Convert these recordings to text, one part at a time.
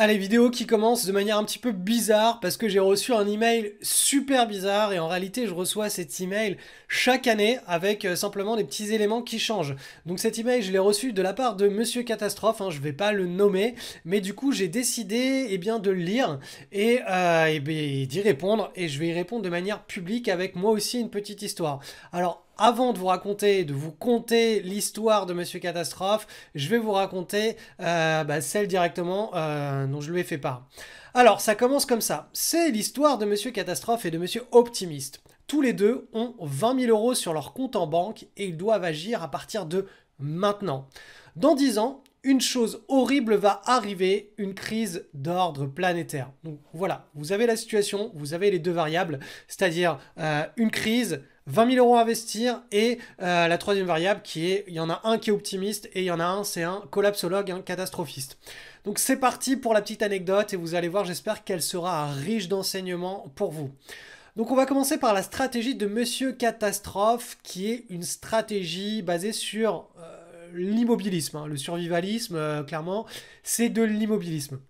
Allez, vidéo qui commence de manière un petit peu bizarre parce que j'ai reçu un email super bizarre et en réalité je reçois cet email chaque année avec simplement des petits éléments qui changent. Donc cet email je l'ai reçu de la part de Monsieur Catastrophe, je vais pas le nommer, mais du coup j'ai décidé bien, de le lire et d'y répondre et je vais y répondre de manière publique avec moi aussi une petite histoire. Alors avant de vous raconter, de vous conter l'histoire de Monsieur Catastrophe, je vais vous raconter celle directement dont je lui ai fait part. Alors, ça commence comme ça. C'est l'histoire de Monsieur Catastrophe et de Monsieur Optimiste. Tous les deux ont 20 000 euros sur leur compte en banque et ils doivent agir à partir de maintenant. Dans 10 ans, une chose horrible va arriver, une crise d'ordre planétaire. Donc voilà, vous avez la situation, vous avez les deux variables, c'est-à-dire une crise, 20 000 euros à investir et la troisième variable qui est, il y en a un qui est optimiste et il y en a un, c'est un collapsologue, un catastrophiste. Donc c'est parti pour la petite anecdote et vous allez voir, j'espère qu'elle sera riche d'enseignements pour vous. Donc on va commencer par la stratégie de Monsieur Catastrophe qui est une stratégie basée sur l'immobilisme, le survivalisme, clairement, c'est de l'immobilisme.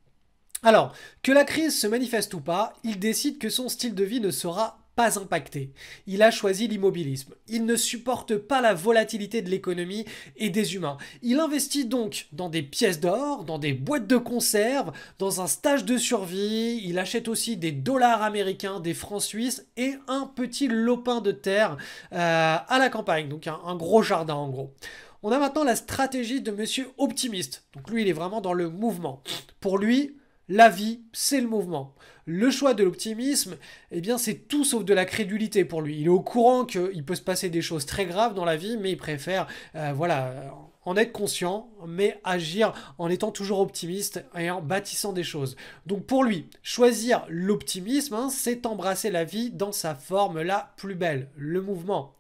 Alors, que la crise se manifeste ou pas, il décide que son style de vie ne sera pas impacté. Il a choisi l'immobilisme. Il ne supporte pas la volatilité de l'économie et des humains. Il investit donc dans des pièces d'or, dans des boîtes de conserve, dans un stage de survie. Il achète aussi des dollars américains, des francs suisses et un petit lopin de terre à la campagne. Donc un gros jardin en gros. On a maintenant la stratégie de Monsieur Optimiste. Donc lui, il est vraiment dans le mouvement. Pour lui, la vie, c'est le mouvement. Le choix de l'optimisme, c'est tout sauf de la crédulité pour lui. Il est au courant qu'il peut se passer des choses très graves dans la vie, mais il préfère, en être conscient, mais agir en étant toujours optimiste et en bâtissant des choses. Donc pour lui, choisir l'optimisme, c'est embrasser la vie dans sa forme la plus belle, le mouvement.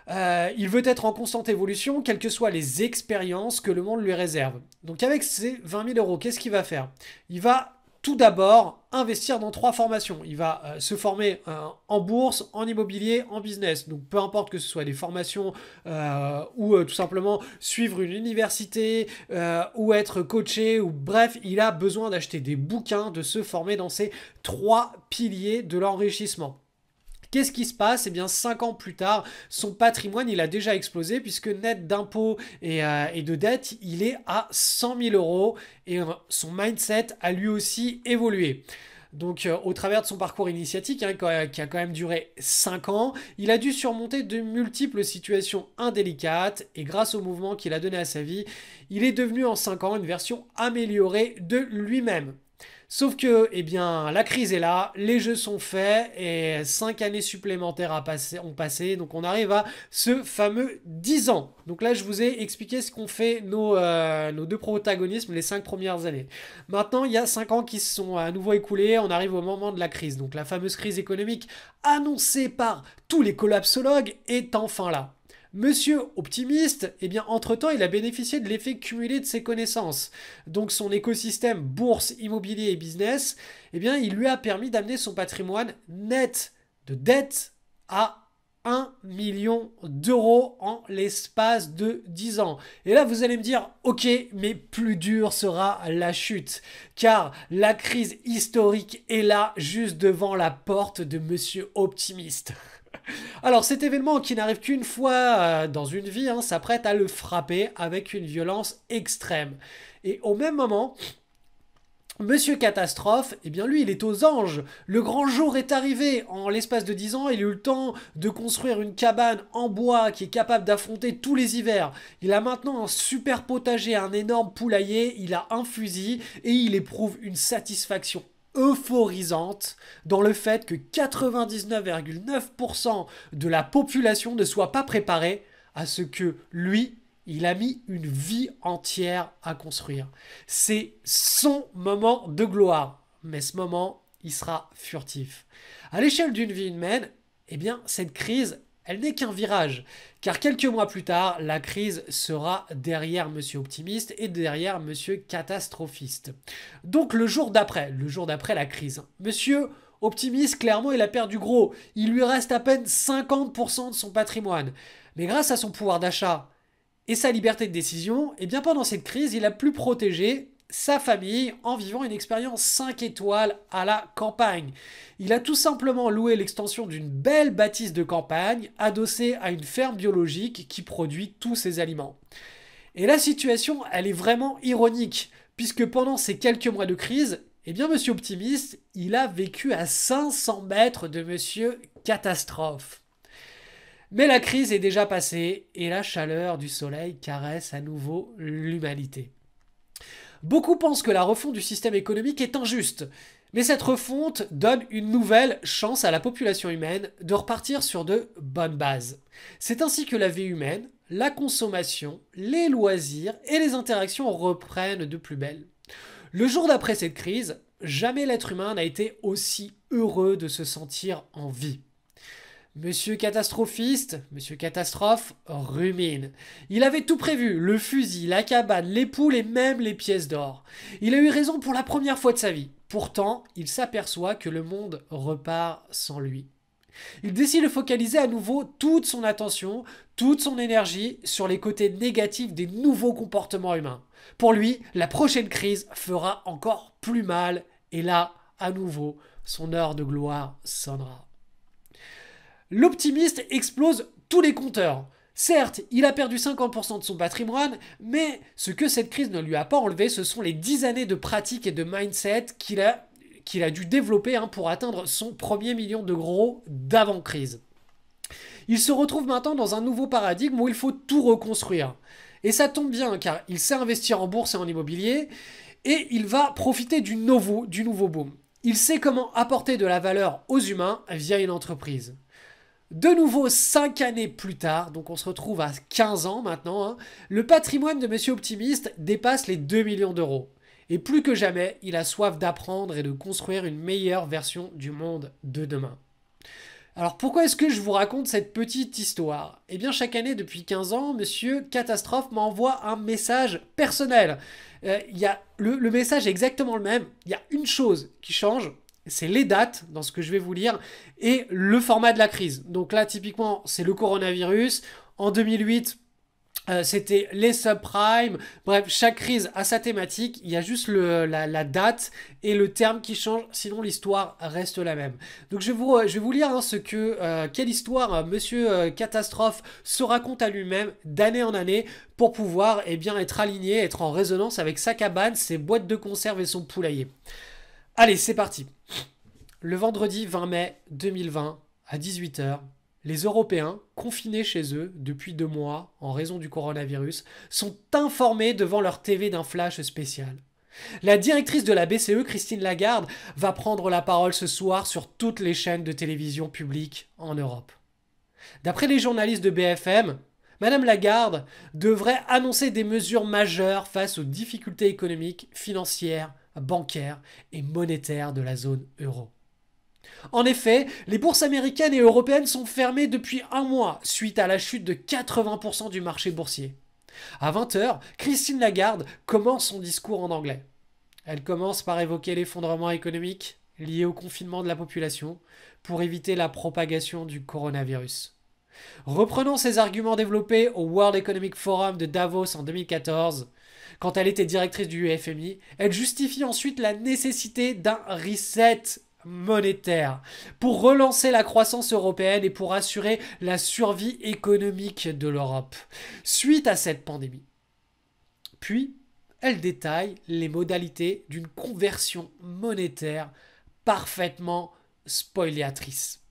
Il veut être en constante évolution, quelles que soient les expériences que le monde lui réserve. Donc avec ses 20 000 euros, qu'est-ce qu'il va faire? Il va tout d'abord investir dans 3 formations. Il va se former en bourse, en immobilier, en business. Donc peu importe que ce soit des formations ou tout simplement suivre une université ou être coaché ou bref, il a besoin d'acheter des bouquins, de se former dans ces 3 piliers de l'enrichissement. Qu'est-ce qui se passe? 5 ans plus tard, son patrimoine, il a déjà explosé puisque net d'impôts et de dettes, il est à 100 000 euros et son mindset a lui aussi évolué. Donc au travers de son parcours initiatique, qui a quand même duré 5 ans, il a dû surmonter de multiples situations indélicates et grâce au mouvement qu'il a donné à sa vie, il est devenu en 5 ans une version améliorée de lui-même. Sauf que, la crise est là, les jeux sont faits et 5 années supplémentaires ont passé, donc on arrive à ce fameux 10 ans. Donc là, je vous ai expliqué ce qu'ont fait nos deux protagonistes les 5 premières années. Maintenant, il y a 5 ans qui se sont à nouveau écoulés, on arrive au moment de la crise. Donc la fameuse crise économique annoncée par tous les collapsologues est enfin là. Monsieur Optimiste, entre-temps, il a bénéficié de l'effet cumulé de ses connaissances. Donc son écosystème bourse, immobilier et business, il lui a permis d'amener son patrimoine net de dette à 1 million d'euros en l'espace de 10 ans. Et là, vous allez me dire, ok, mais plus dur sera la chute, car la crise historique est là, juste devant la porte de Monsieur Optimiste. Alors cet événement qui n'arrive qu'une fois dans une vie s'apprête à le frapper avec une violence extrême. Et au même moment, Monsieur Catastrophe, lui il est aux anges. Le grand jour est arrivé. En l'espace de 10 ans, il a eu le temps de construire une cabane en bois qui est capable d'affronter tous les hivers. Il a maintenant un super potager, un énorme poulailler, il a un fusil et il éprouve une satisfaction euphorisante dans le fait que 99,9% de la population ne soit pas préparée à ce que lui, il a mis une vie entière à construire. C'est son moment de gloire. Mais ce moment, il sera furtif. À l'échelle d'une vie humaine, cette crise, elle n'est qu'un virage. Car quelques mois plus tard, la crise sera derrière Monsieur Optimiste et derrière Monsieur Catastrophiste. Donc le jour d'après la crise, Monsieur Optimiste, clairement, il a perdu gros. Il lui reste à peine 50% de son patrimoine. Mais grâce à son pouvoir d'achat et sa liberté de décision, pendant cette crise, il a pu protéger sa famille en vivant une expérience 5 étoiles à la campagne. Il a tout simplement loué l'extension d'une belle bâtisse de campagne adossée à une ferme biologique qui produit tous ses aliments. Et la situation, elle est vraiment ironique, puisque pendant ces quelques mois de crise, eh bien Monsieur Optimiste, il a vécu à 500 mètres de Monsieur Catastrophe. Mais la crise est déjà passée et la chaleur du soleil caresse à nouveau l'humanité. Beaucoup pensent que la refonte du système économique est injuste, mais cette refonte donne une nouvelle chance à la population humaine de repartir sur de bonnes bases. C'est ainsi que la vie humaine, la consommation, les loisirs et les interactions reprennent de plus belle. Le jour d'après cette crise, jamais l'être humain n'a été aussi heureux de se sentir en vie. Monsieur Catastrophiste, Monsieur Catastrophe, rumine. Il avait tout prévu, le fusil, la cabane, les poules et même les pièces d'or. Il a eu raison pour la première fois de sa vie. Pourtant, il s'aperçoit que le monde repart sans lui. Il décide de focaliser à nouveau toute son attention, toute son énergie sur les côtés négatifs des nouveaux comportements humains. Pour lui, la prochaine crise fera encore plus mal et là, à nouveau, son heure de gloire sonnera. L'optimiste explose tous les compteurs. Certes, il a perdu 50% de son patrimoine, mais ce que cette crise ne lui a pas enlevé, ce sont les 10 années de pratique et de mindset qu'il a dû développer pour atteindre son premier million de gros d'avant-crise. Il se retrouve maintenant dans un nouveau paradigme où il faut tout reconstruire. Et ça tombe bien car il sait investir en bourse et en immobilier et il va profiter du nouveau boom. Il sait comment apporter de la valeur aux humains via une entreprise. De nouveau, 5 années plus tard, donc on se retrouve à 15 ans maintenant, le patrimoine de Monsieur Optimiste dépasse les 2 millions d'euros. Et plus que jamais, il a soif d'apprendre et de construire une meilleure version du monde de demain. Alors pourquoi est-ce que je vous raconte cette petite histoire? Eh bien chaque année depuis 15 ans, Monsieur Catastrophe m'envoie un message personnel. Le message est exactement le même, il y a une chose qui change, c'est les dates dans ce que je vais vous lire et le format de la crise. Donc là, typiquement, c'est le coronavirus. En 2008, c'était les subprimes. Bref, chaque crise a sa thématique. Il y a juste la date et le terme qui change. Sinon, l'histoire reste la même. Donc, je vais vous lire quelle histoire Monsieur Catastrophe se raconte à lui-même d'année en année pour pouvoir être aligné, être en résonance avec sa cabane, ses boîtes de conserve et son poulailler. Allez, c'est parti. Le vendredi 20 mai 2020, à 18 h, les Européens, confinés chez eux depuis 2 mois en raison du coronavirus, sont informés devant leur TV d'un flash spécial. La directrice de la BCE, Christine Lagarde, va prendre la parole ce soir sur toutes les chaînes de télévision publiques en Europe. D'après les journalistes de BFM, Madame Lagarde devrait annoncer des mesures majeures face aux difficultés économiques, financières, bancaires et monétaires de la zone euro. En effet, les bourses américaines et européennes sont fermées depuis 1 mois suite à la chute de 80% du marché boursier. À 20 h, Christine Lagarde commence son discours en anglais. Elle commence par évoquer l'effondrement économique lié au confinement de la population pour éviter la propagation du coronavirus. Reprenant ses arguments développés au World Economic Forum de Davos en 2014, quand elle était directrice du FMI, elle justifie ensuite la nécessité d'un reset monétaire pour relancer la croissance européenne et pour assurer la survie économique de l'Europe suite à cette pandémie. Puis, elle détaille les modalités d'une conversion monétaire parfaitement spoliatrice.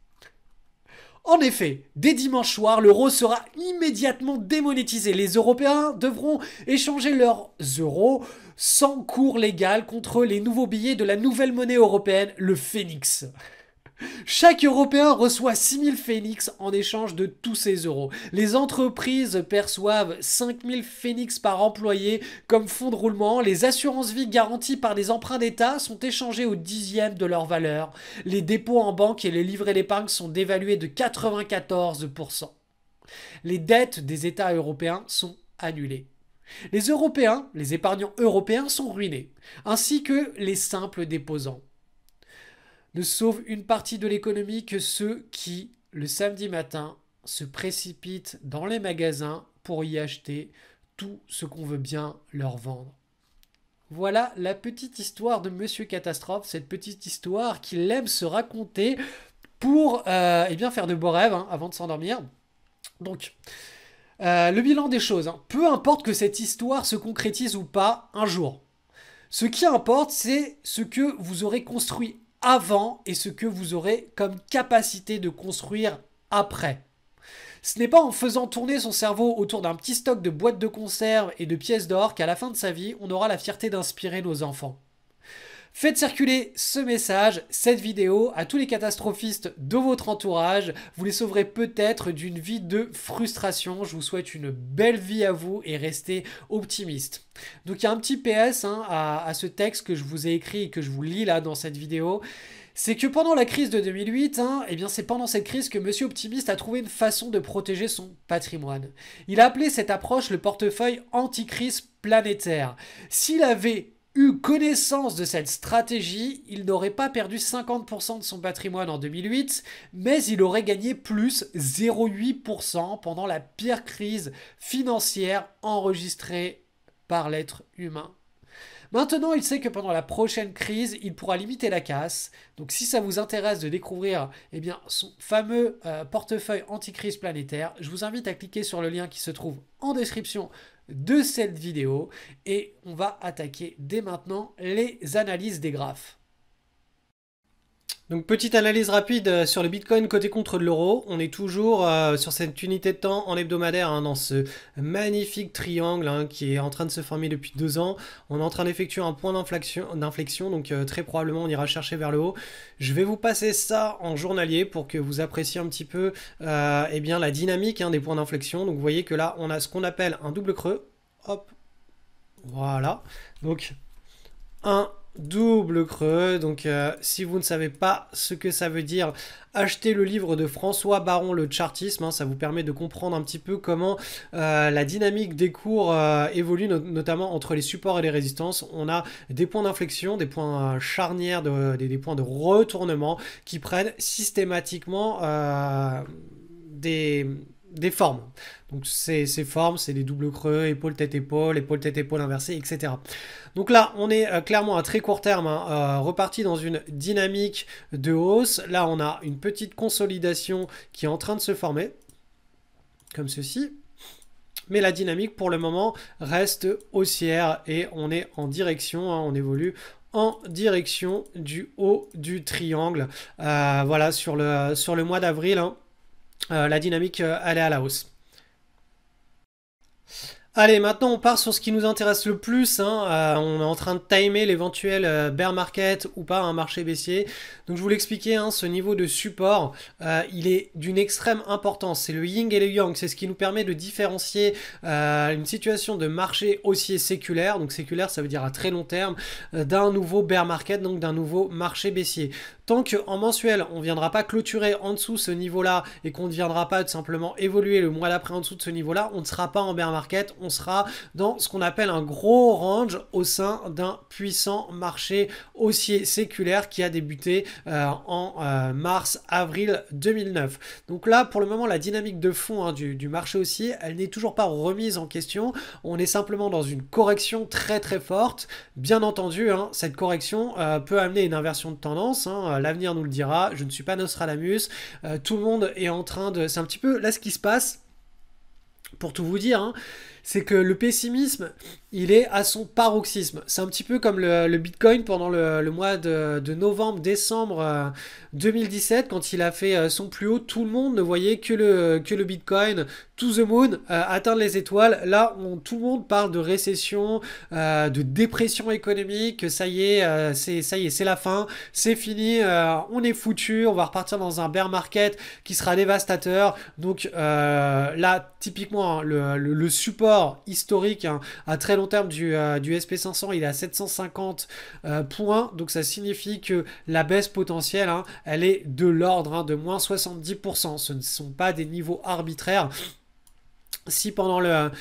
En effet, dès dimanche soir, l'euro sera immédiatement démonétisé. Les Européens devront échanger leurs euros sans cours légal contre les nouveaux billets de la nouvelle monnaie européenne, le Phénix. Chaque Européen reçoit 6000 Phénix en échange de tous ces euros. Les entreprises perçoivent 5000 Phénix par employé comme fonds de roulement. Les assurances vie garanties par des emprunts d'État sont échangées au 10e de leur valeur. Les dépôts en banque et les livrets d'épargne sont dévalués de 94%. Les dettes des États européens sont annulées. Les Européens, les épargnants européens sont ruinés, ainsi que les simples déposants. Ne sauvent une partie de l'économie que ceux qui, le samedi matin, se précipitent dans les magasins pour y acheter tout ce qu'on veut bien leur vendre. Voilà la petite histoire de Monsieur Catastrophe, cette petite histoire qu'il aime se raconter pour eh bien faire de beaux rêves hein, avant de s'endormir. Donc, le bilan des choses, hein. Peu importe que cette histoire se concrétise ou pas un jour. Ce qui importe, c'est ce que vous aurez construit avant et ce que vous aurez comme capacité de construire après. Ce n'est pas en faisant tourner son cerveau autour d'un petit stock de boîtes de conserve et de pièces d'or qu'à la fin de sa vie, on aura la fierté d'inspirer nos enfants. Faites circuler ce message, cette vidéo, à tous les catastrophistes de votre entourage. Vous les sauverez peut-être d'une vie de frustration. Je vous souhaite une belle vie à vous et restez optimistes. Donc il y a un petit PS hein, à ce texte que je vous ai écrit et que je vous lis là dans cette vidéo. C'est que pendant la crise de 2008, hein, eh bien c'est pendant cette crise que Monsieur Optimiste a trouvé une façon de protéger son patrimoine. Il a appelé cette approche le portefeuille anti-crise planétaire. S'il avait eu connaissance de cette stratégie, il n'aurait pas perdu 50% de son patrimoine en 2008, mais il aurait gagné plus 0,8% pendant la pire crise financière enregistrée par l'être humain. Maintenant, il sait que pendant la prochaine crise, il pourra limiter la casse. Donc si ça vous intéresse de découvrir eh bien, son fameux portefeuille anti-crise planétaire, je vous invite à cliquer sur le lien qui se trouve en description de cette vidéo et on va attaquer dès maintenant les analyses des graphes. Donc petite analyse rapide sur le Bitcoin côté contre de l'euro. On est toujours sur cette unité de temps en hebdomadaire hein, dans ce magnifique triangle hein, qui est en train de se former depuis 2 ans. On est en train d'effectuer un point d'inflexion, donc très probablement on ira chercher vers le haut. Je vais vous passer ça en journalier pour que vous appréciez un petit peu eh bien, la dynamique hein, des points d'inflexion. Donc vous voyez que là on a ce qu'on appelle un double creux. Hop, voilà. Donc un double creux, donc si vous ne savez pas ce que ça veut dire, achetez le livre de François Baron, le chartisme, hein, ça vous permet de comprendre un petit peu comment la dynamique des cours évolue, notamment entre les supports et les résistances. On a des points d'inflexion, des points charnières, des points de retournement qui prennent systématiquement des formes. Donc ces formes, c'est des doubles creux, épaule-tête-épaule, épaule-tête-épaule inversée, etc. Donc là, on est clairement à très court terme, hein, reparti dans une dynamique de hausse. Là, on a une petite consolidation qui est en train de se former, comme ceci. Mais la dynamique, pour le moment, reste haussière et on est en direction, hein, on évolue en direction du haut du triangle. Voilà, sur le mois d'avril, hein, la dynamique, elle est à la hausse. Allez, maintenant on part sur ce qui nous intéresse le plus, hein. On est en train de timer l'éventuel bear market ou pas un marché baissier. Donc je vous l'expliquais, hein, ce niveau de support, il est d'une extrême importance. C'est le yin et le yang, c'est ce qui nous permet de différencier une situation de marché haussier séculaire, donc séculaire ça veut dire à très long terme, d'un nouveau bear market, donc d'un nouveau marché baissier. Tant qu'en mensuel, on ne viendra pas clôturer en dessous ce niveau-là et qu'on ne viendra pas tout simplement évoluer le mois d'après en dessous de ce niveau-là, on ne sera pas en bear market, on sera dans ce qu'on appelle un gros range au sein d'un puissant marché haussier séculaire qui a débuté en mars-avril 2009. Donc là, pour le moment, la dynamique de fond hein, du marché haussier, elle n'est toujours pas remise en question. On est simplement dans une correction très très forte. Bien entendu, hein, cette correction peut amener une inversion de tendance, hein. L'avenir nous le dira, je ne suis pas Nostradamus, tout le monde est en train de... C'est un petit peu là ce qui se passe, pour tout vous dire, hein, c'est que le pessimisme, il est à son paroxysme. C'est un petit peu comme le Bitcoin pendant le mois de novembre, décembre 2017, quand il a fait son plus haut, tout le monde ne voyait que le Bitcoin to the moon, atteindre les étoiles. Là, tout le monde parle de récession, de dépression économique, que ça y est, c'est la fin, c'est fini, on est foutu, on va repartir dans un bear market qui sera dévastateur. Donc là, typiquement, hein, le support historique hein, à très long terme du SP500, il est à 750 points, donc ça signifie que la baisse potentielle, hein, elle est de l'ordre hein, de moins 70%. Ce ne sont pas des niveaux arbitraires. Si pendant le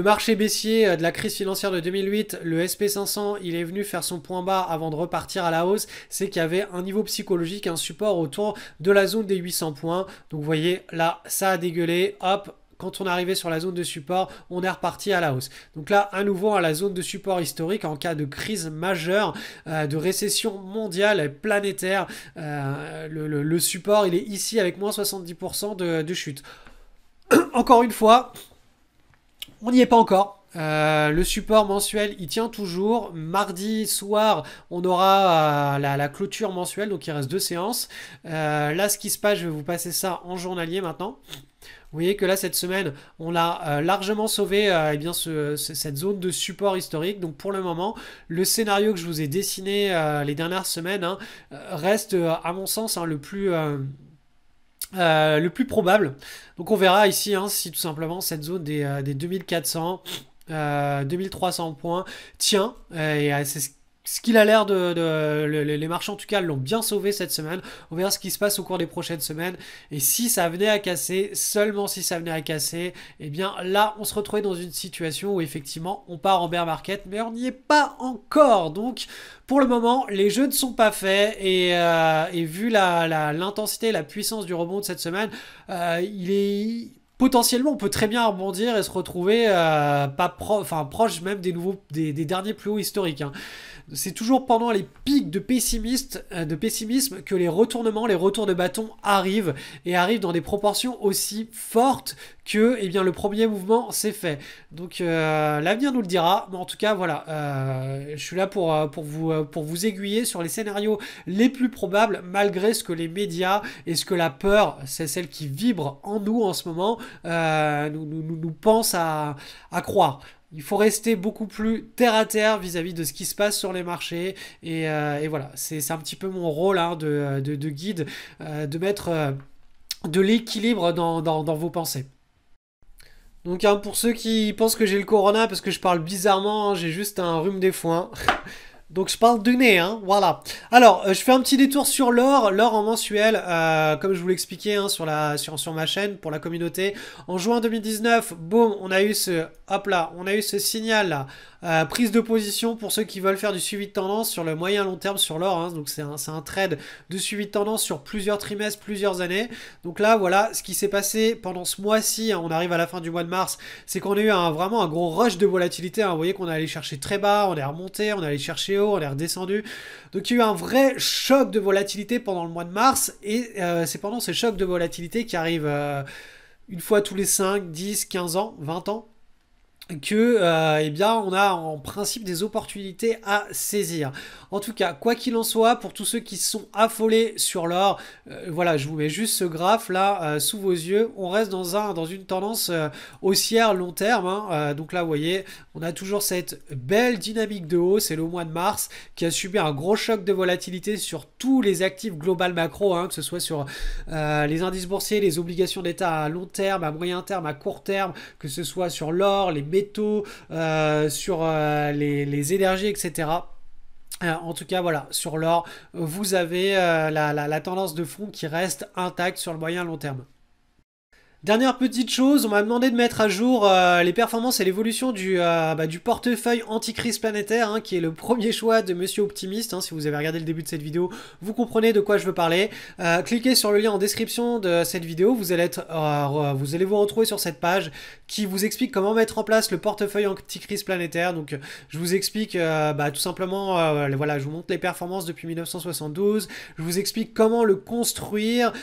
marché baissier de la crise financière de 2008, le SP500 il est venu faire son point bas avant de repartir à la hausse, c'est qu'il y avait un niveau psychologique, un support autour de la zone des 800 points. Donc vous voyez là, ça a dégueulé, hop, quand on est arrivé sur la zone de support, on est reparti à la hausse. Donc là, à nouveau, à la zone de support historique en cas de crise majeure, de récession mondiale, planétaire, le support, il est ici avec moins 70% de chute. Encore une fois, on n'y est pas encore. Le support mensuel, il tient toujours. Mardi soir, on aura la clôture mensuelle, donc il reste 2 séances. Là, ce qui se passe, je vais vous passer ça en journalier maintenant. Vous voyez que là, cette semaine, on a largement sauvé eh bien, cette zone de support historique. Donc pour le moment, le scénario que je vous ai dessiné les dernières semaines reste, à mon sens, le plus probable. Donc on verra ici si tout simplement cette zone des 2400, 2300 points tient. Et c'est ce qu'il a l'air les marchands en tout cas l'ont bien sauvé cette semaine. On verra ce qui se passe au cours des prochaines semaines. Et si ça venait à casser, seulement si ça venait à casser, et bien là on se retrouvait dans une situation où effectivement on part en bear market, mais on n'y est pas encore. Donc pour le moment les jeux ne sont pas faits et vu l'intensité, la puissance du rebond de cette semaine, il est... Potentiellement, on peut très bien rebondir et se retrouver proche même des derniers plus hauts historiques. C'est toujours pendant les pics de pessimisme que les retournements, les retours de bâton arrivent et arrivent dans des proportions aussi fortes que le premier mouvement s'est fait. Donc l'avenir nous le dira, mais en tout cas voilà, je suis là pour vous aiguiller sur les scénarios les plus probables malgré ce que les médias et ce que la peur, c'est celle qui vibre en nous en ce moment, nous pense à croire. Il faut rester beaucoup plus terre à terre vis-à-vis de ce qui se passe sur les marchés. Et voilà, c'est un petit peu mon rôle de guide, de mettre de l'équilibre dans vos pensées. Donc pour ceux qui pensent que j'ai le corona parce que je parle bizarrement, j'ai juste un rhume des foins. Donc je parle du nez, voilà. Alors, je fais un petit détour sur l'or en mensuel, comme je vous l'expliquais sur ma chaîne pour la communauté. En juin 2019, boum, on a eu ce signal là. Prise de position pour ceux qui veulent faire du suivi de tendance sur le moyen long terme sur l'or. Donc c'est un trade de suivi de tendance sur plusieurs trimestres, plusieurs années. Donc là, voilà ce qui s'est passé pendant ce mois-ci. On arrive à la fin du mois de mars. C'est qu'on a eu vraiment un gros rush de volatilité. Vous voyez qu'on est allé chercher très bas, on est remonté, on est allé chercher haut, on est redescendu. Donc il y a eu un vrai choc de volatilité pendant le mois de mars. Et c'est pendant ces chocs de volatilité qui arrivent une fois tous les 5, 10, 15 ans, 20 ans. Que on a en principe des opportunités à saisir. En tout cas, quoi qu'il en soit, pour tous ceux qui sont affolés sur l'or, voilà, je vous mets juste ce graphe là sous vos yeux. On reste dans une tendance haussière long terme. Donc là, vous voyez, on a toujours cette belle dynamique de hausse. C'est le mois de mars qui a subi un gros choc de volatilité sur tous les actifs global macro, que ce soit sur les indices boursiers, les obligations d'État à long terme, à moyen terme, à court terme, que ce soit sur l'or, les métaux, sur les énergies, etc. En tout cas, voilà, sur l'or, vous avez la tendance de fond qui reste intacte sur le moyen long terme. Dernière petite chose, on m'a demandé de mettre à jour les performances et l'évolution du portefeuille anti-crise planétaire, qui est le premier choix de Monsieur Optimiste. Si vous avez regardé le début de cette vidéo, vous comprenez de quoi je veux parler. Cliquez sur le lien en description de cette vidéo, vous allez vous retrouver sur cette page qui vous explique comment mettre en place le portefeuille anti-crise planétaire. Donc je vous explique tout simplement, voilà, je vous montre les performances depuis 1972, je vous explique comment le construire,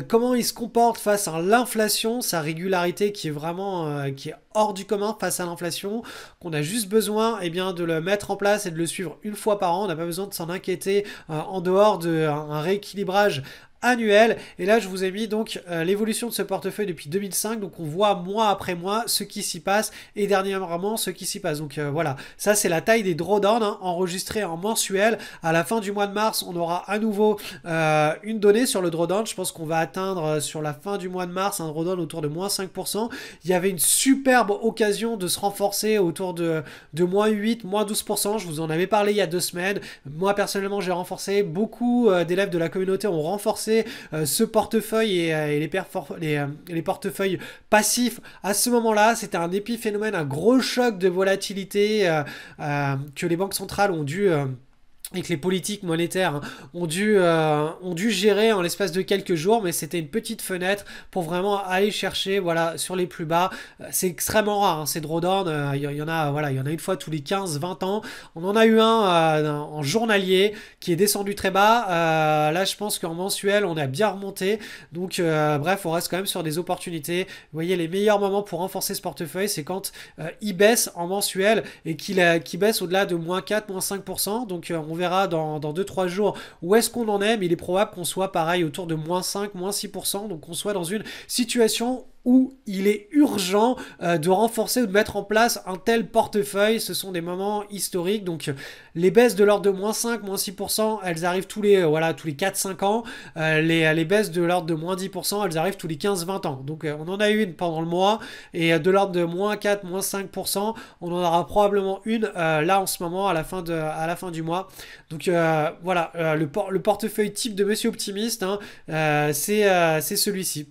comment il se comporte face à l'inflation, sa régularité qui est vraiment qui est hors du commun face à l'inflation, qu'on a juste besoin de le mettre en place et de le suivre une fois par an. On n'a pas besoin de s'en inquiéter en dehors d'un rééquilibrage annuel. Et là je vous ai mis donc l'évolution de ce portefeuille depuis 2005, donc on voit mois après mois ce qui s'y passe et dernièrement ce qui s'y passe. Donc voilà, ça c'est la taille des drawdowns enregistrés en mensuel. À la fin du mois de mars, on aura à nouveau une donnée sur le drawdown. Je pense qu'on va atteindre sur la fin du mois de mars un drawdown autour de moins 5%. Il y avait une superbe occasion de se renforcer autour de moins 8, moins 12%. Je vous en avais parlé il y a 2 semaines. Moi personnellement j'ai renforcé, beaucoup d'élèves de la communauté ont renforcé ce portefeuille et les portefeuilles passifs. À ce moment-là, c'était un épiphénomène, un gros choc de volatilité que les banques centrales ont dû et que les politiques monétaires ont dû gérer en l'espace de quelques jours, mais c'était une petite fenêtre pour vraiment aller chercher, voilà, sur les plus bas. C'est extrêmement rare, hein, ces drawdowns. Il y en a, voilà, il y en a une fois tous les 15-20 ans. On en a eu un en journalier qui est descendu très bas. Là, je pense qu'en mensuel, on a bien remonté. Donc, bref, on reste quand même sur des opportunités. Vous voyez, les meilleurs moments pour renforcer ce portefeuille, c'est quand il baisse en mensuel et qu'il baisse au-delà de -4, -5%. Donc, on verra dans 2-3 jours où est-ce qu'on en est, mais il est probable qu'on soit pareil autour de -5, -6%, donc qu'on soit dans une situation où il est urgent de renforcer ou de mettre en place un tel portefeuille. Ce sont des moments historiques, donc les baisses de l'ordre de -5, -6%, elles arrivent voilà, tous les 4-5 ans. Les baisses de l'ordre de -10%, elles arrivent tous les 15-20 ans. Donc on en a une pendant le mois, et de l'ordre de -4, -5%, on en aura probablement une là en ce moment à la fin du mois. Donc voilà, le portefeuille type de Monsieur Optimiste, hein, c'est celui-ci.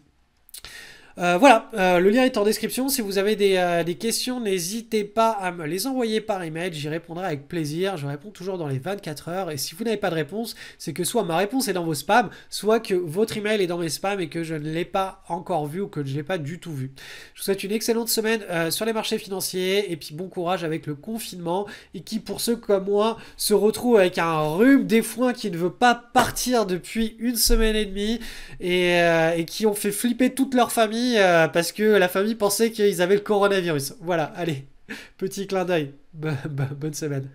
Voilà, le lien est en description. Si vous avez des questions, n'hésitez pas à me les envoyer par email. J'y répondrai avec plaisir. Je réponds toujours dans les 24 heures. Et si vous n'avez pas de réponse, c'est que soit ma réponse est dans vos spams, soit que votre email est dans mes spams et que je ne l'ai pas encore vu ou que je ne l'ai pas du tout vu. Je vous souhaite une excellente semaine sur les marchés financiers et puis bon courage avec le confinement, et qui, pour ceux comme moi, se retrouvent avec un rhume des foins qui ne veut pas partir depuis une semaine et demie, et qui ont fait flipper toute leur famille parce que la famille pensait qu'ils avaient le coronavirus. Voilà, allez, petit clin d'œil. Bonne semaine.